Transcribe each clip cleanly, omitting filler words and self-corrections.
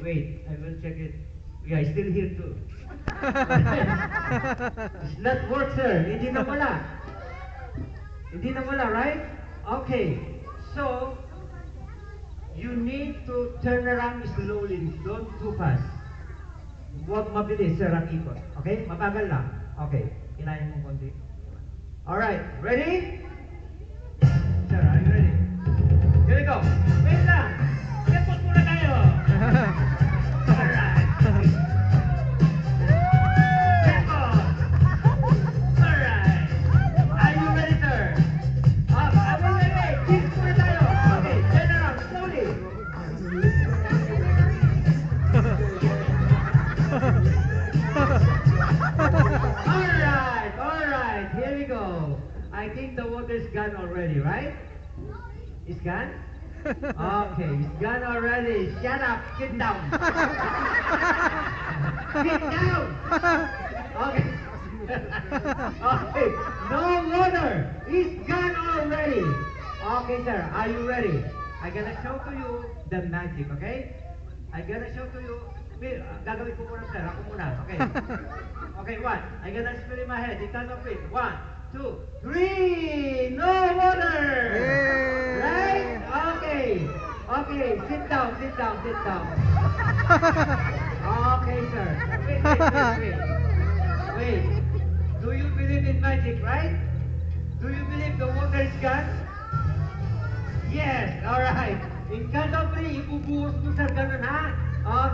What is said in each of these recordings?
Wait, I will check it. Yeah, still here too. It's not work, sir. Hindi na wala. Hindi na wala, right? Okay. So, you need to turn around slowly. Don't too fast. Huwag mabilis, sir, ang ikot. Okay? Mabagal lang. Okay. Kinain mo konti. Alright. Ready? Sir, are you ready? Here we go. Wait lang. Ikot muna tayo. Alright. Ikot. Alright. Are you ready, sir? Wait. Kick muna tayo. Okay. Turn around. Slowly. Alright, here we go. I think the water's gone already, right? It's gone? Okay, it's gone already. Shut up, get down. Get down! Okay. Okay, no water. It's gone already. Okay, sir, are you ready? I'm gonna show to you the magic, okay? I'm gonna show to you. Gagawin ko muna, sir. Ako muna, okay? Okay, one. I'm gonna spill in my head. You count of it. 1, 2, 3. No water! Yay! Right? Okay. Okay, sit down. Okay, sir. Wait. Wait. Do you believe in magic, right? Do you believe the water is gone? Yes, alright. In count of 3, ibubuhos mo sa ganun, ha?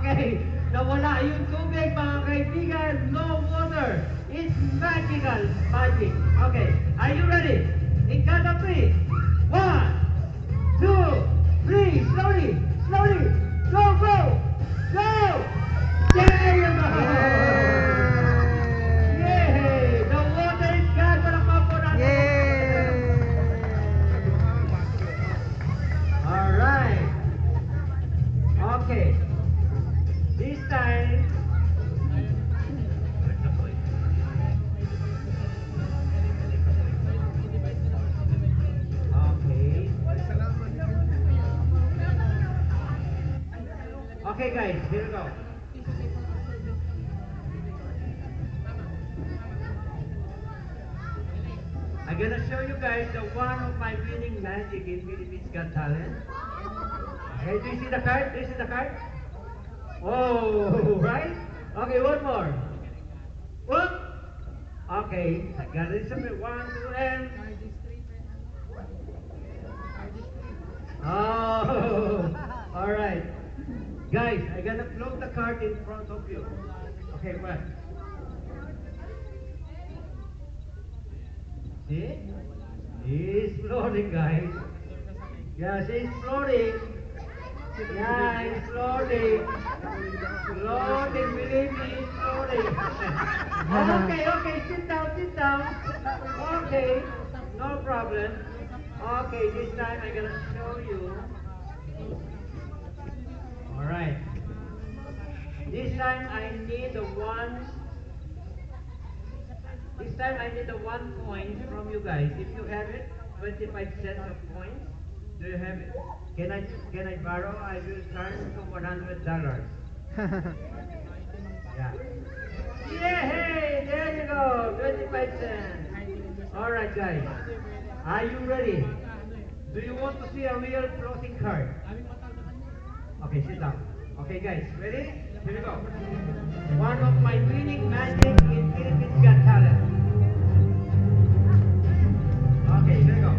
Okay. Nawala yung tubig, mga kaibigan. No water. It's magical. Magic. Okay. Are you ready? In count of 3. 1, 2, 3. Slowly. Go. There you go. Yay! The water is gone. Palakpakan po natin. Yay! Alright. Okay. This time, okay. Okay, guys, here we go. I'm gonna show you guys the one of my winning magic in Philippines Got Talent. Okay, do you see the card? Oh, right? Okay, one more. One. Okay, I got it. 1, 2, and. Oh, all right. Guys, I'm gonna float the card in front of you. Okay, what? See? He's floating, guys. Yeah, she's floating. Yeah, he's floating. Floating, believe me, he's floating. Okay, sit down. Okay, no problem. Okay, this time I'm gonna show you. Alright. This time I need the one. This time I need the 1 coin from you guys. If you have it, 25 cents of coins. Do you have it? Can I borrow? I will turn to $100. Yeah. Yay! There you go. 25 cents. Alright, guys. Are you ready? Do you want to see a real floating card? Okay, sit down. Okay, guys. Ready? Here we go. One of my winning magic in Philippines Got Talent. Okay, here we go.